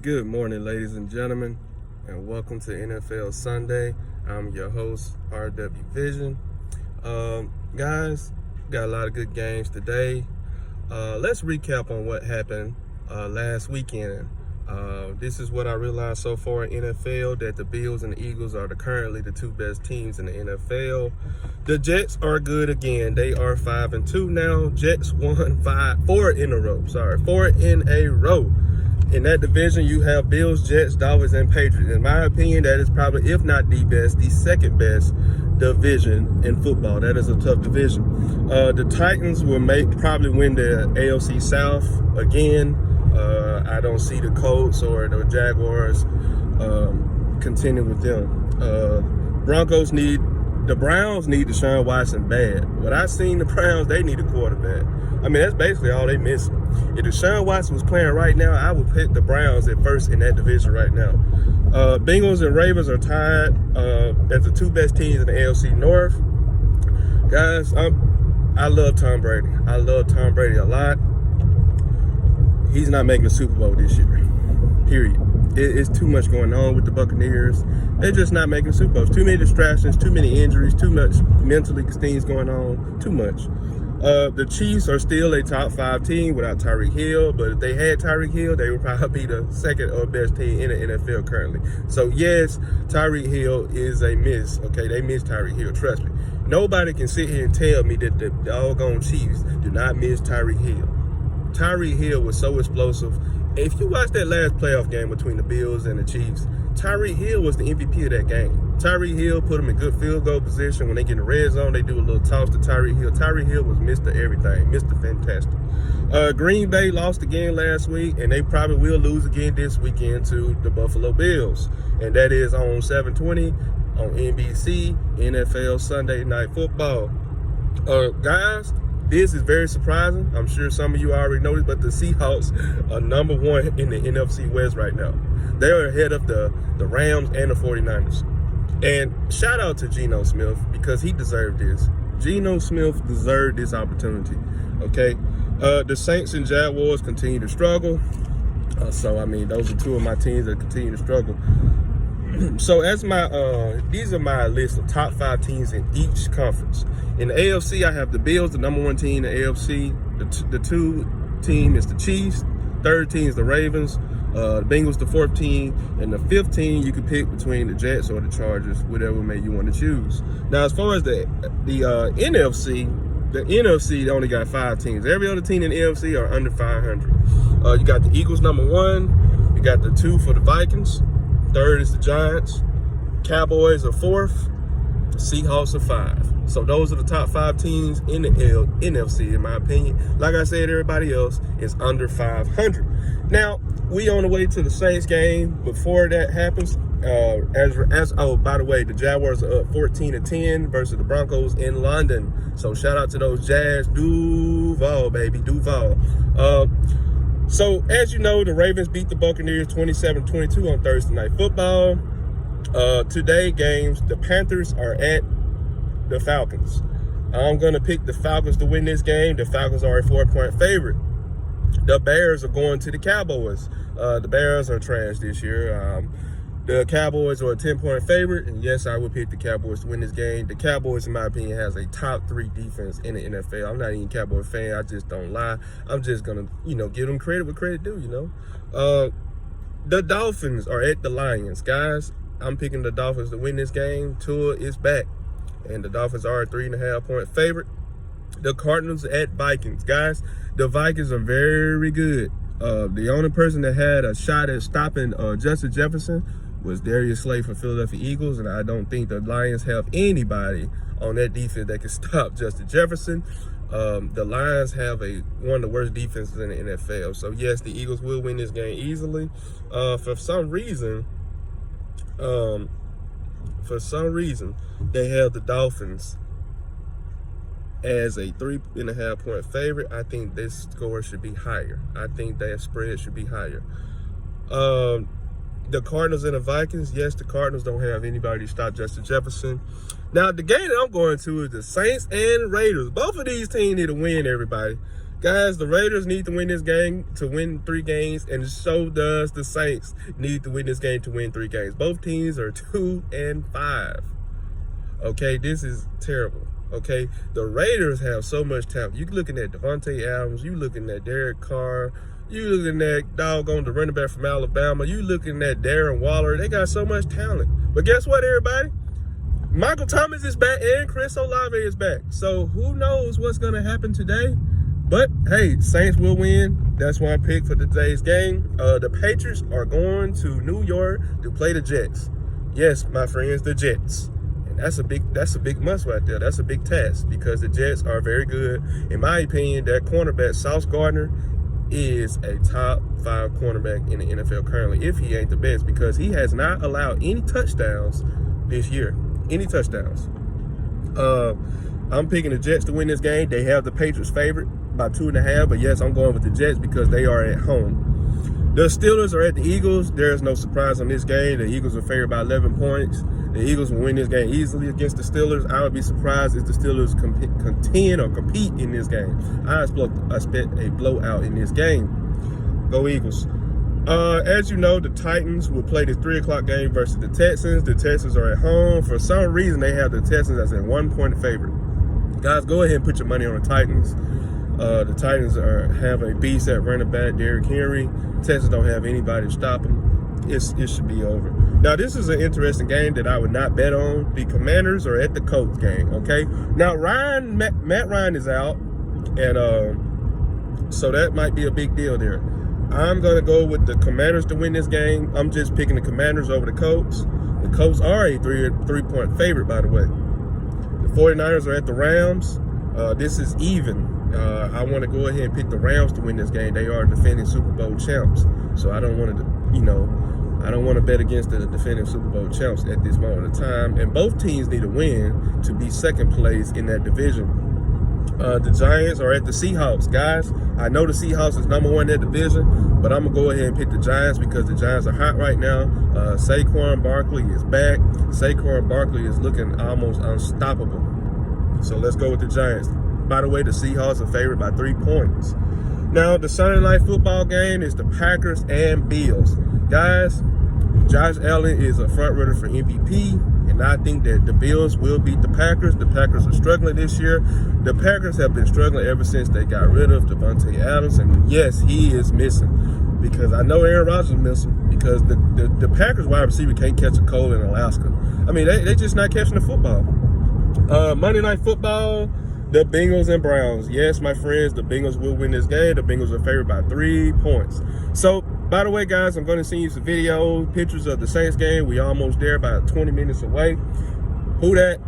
Good morning, ladies and gentlemen, and welcome to NFL Sunday. I'm your host, RW Vision. Guys, got a lot of good games today. Let's recap on what happened last weekend. This is what I realized so far in NFL, that the Bills and the Eagles are currently the two best teams in the NFL. The Jets are good again. They are 5-2 now. Jets won 4 in a row. In that division, you have Bills, Jets, Dolphins, and Patriots. In my opinion, that is probably, if not the best, the second best division in football. That is a tough division. The Titans will probably win the AFC South again. I don't see the Colts or the Jaguars contending with them. The Browns need Deshaun Watson bad. What I've seen the Browns, they need a quarterback. I mean, that's basically all they missing. If Deshaun Watson was playing right now, I would pick the Browns at first in that division right now. Bengals and Ravens are tied as the two best teams in the AFC North. Guys, I love Tom Brady. I love Tom Brady a lot. He's not making the Super Bowl this year, period. It's too much going on with the Buccaneers. They're just not making Super Bowls. Too many distractions, too many injuries, too much mentally things going on, too much. The Chiefs are still a top 5 team without Tyreek Hill, but if they had Tyreek Hill, they would probably be the second or best team in the NFL currently. So yes, Tyreek Hill is a miss. Okay, they miss Tyreek Hill, trust me. Nobody can sit here and tell me that the doggone Chiefs do not miss Tyreek Hill. Tyreek Hill was so explosive. If you watch that last playoff game between the Bills and the Chiefs, Tyreek Hill was the MVP of that game. Tyreek Hill put them in good field goal position. When they get in the red zone, they do a little toss to Tyreek Hill. Tyreek Hill was Mr. Everything, Mr. Fantastic. Green Bay lost again last week, and they probably will lose again this weekend to the Buffalo Bills. And that is on 7:20 on NBC, NFL Sunday Night Football. Guys, this is very surprising. I'm sure some of you already noticed, but the Seahawks are number 1 in the NFC West right now. They are ahead of the Rams and the 49ers. And shout out to Geno Smith, because he deserved this. Geno Smith deserved this opportunity, okay? The Saints and Jaguars continue to struggle. So, I mean, those are two of my teams that continue to struggle. So as these are my list of top 5 teams in each conference. In the AFC, I have the Bills, the number 1 team in the AFC. The 2 team is the Chiefs. 3rd team is the Ravens. The Bengals, the 4th team, and the 5th team you can pick between the Jets or the Chargers, whatever you want to choose. Now, as far as the NFC only got 5 teams. Every other team in the NFC are under 500. You got the Eagles, number 1. You got the 2 for the Vikings. 3rd is the Giants. Cowboys are 4th. Seahawks are 5. So those are the top 5 teams in the NFC, in my opinion. Like I said, everybody else is under 500. Now, we on the way to the Saints game. Before that happens, by the way, the Jaguars are up 14-10 versus the Broncos in London. So shout out to those Jazz. Duval, baby, Duval. So as you know, the Ravens beat the Buccaneers 27-22 on Thursday Night Football. Today games, the Panthers are at the Falcons. I'm going to pick the Falcons to win this game. The Falcons are a 4-point favorite. The Bears are going to the Cowboys. The Bears are trash this year. The Cowboys are a 10-point favorite, and yes, I would pick the Cowboys to win this game. The Cowboys, in my opinion, has a top 3 defense in the NFL. I'm not even a Cowboy fan. I just don't lie. I'm just going to, give them credit where credit due, The Dolphins are at the Lions. Guys, I'm picking the Dolphins to win this game. Tua is back, and the Dolphins are a 3.5-point favorite. The Cardinals at Vikings. Guys, the Vikings are very good. The only person that had a shot at stopping Justin Jefferson was Darius Slay from Philadelphia Eagles, and I don't think the Lions have anybody on that defense that can stop Justin Jefferson. The Lions have one of the worst defenses in the NFL. So yes, the Eagles will win this game easily. For some reason, they have the Dolphins as a 3.5-point favorite. I think this score should be higher. I think that spread should be higher. The Cardinals and the Vikings, yes, the Cardinals don't have anybody to stop Justin Jefferson. Now, the game that I'm going to is the Saints and Raiders. Both of these teams need to win, everybody. Guys, the Raiders need to win this game to win 3 games, and so does the Saints need to win this game to win 3 games. Both teams are 2-5. Okay, this is terrible. Okay, the Raiders have so much talent. You looking at Devontae Adams, you looking at Derek Carr, you looking at doggone the running back from Alabama, you looking at Darren Waller. They got so much talent. But guess what, everybody? Michael Thomas is back and Chris Olave is back. So who knows what's going to happen today? But hey, Saints will win. That's why I picked for today's game. The Patriots are going to New York to play the Jets. Yes, my friends, the Jets. And that's a big must right there. That's a big task because the Jets are very good. In my opinion, that cornerback, Sauce Gardner, is a top 5 cornerback in the NFL currently, if he ain't the best, because he has not allowed any touchdowns this year. Any touchdowns. I'm picking the Jets to win this game. They have the Patriots favorite by 2.5, but yes, I'm going with the Jets because they are at home. The Steelers are at the Eagles. There's no surprise on this game. The Eagles are favored by 11 points. The Eagles will win this game easily against the Steelers. I would be surprised if the Steelers contend or compete in this game. I expect a blowout in this game. Go Eagles. As you know, the Titans will play this 3 o'clock game versus the Texans. The Texans are at home. For some reason, they have the Texans as a 1-point favorite. Guys, go ahead and put your money on the Titans. The Titans have a beast at running back, Derrick Henry. Texans don't have anybody to stop them. It should be over. Now, this is an interesting game that I would not bet on. The Commanders are at the Colts game, okay? Now, Matt Ryan is out, and so that might be a big deal there. I'm going to go with the Commanders to win this game. I'm just picking the Commanders over the Colts. The Colts are a 3-point favorite, by the way. The 49ers are at the Rams. This is even. I want to go ahead and pick the Rams to win this game. They are defending Super Bowl champs. So I don't want to, I don't want to bet against the defending Super Bowl champs at this moment in time. And both teams need a win to be second place in that division. The Giants are at the Seahawks, guys. I know the Seahawks is number 1 in that division, but I'm going to go ahead and pick the Giants because the Giants are hot right now. Saquon Barkley is back. Saquon Barkley is looking almost unstoppable. So let's go with the Giants. By the way, the Seahawks are favored by 3 points. Now, the Sunday night football game is the Packers and Bills. Guys, Josh Allen is a front runner for MVP, and I think that the Bills will beat the Packers. The Packers are struggling this year. The Packers have been struggling ever since they got rid of Devontae Adams, and yes, he is missing because I know Aaron Rodgers is missing because the Packers wide receiver can't catch a cold in Alaska. I mean, they just not catching the football. Monday Night Football, the Bengals and Browns. Yes, my friends, the Bengals will win this game. The Bengals are favored by 3 points. So, by the way, guys, I'm going to send you some videos, pictures of the Saints game. We almost there, about 20 minutes away. Who dat?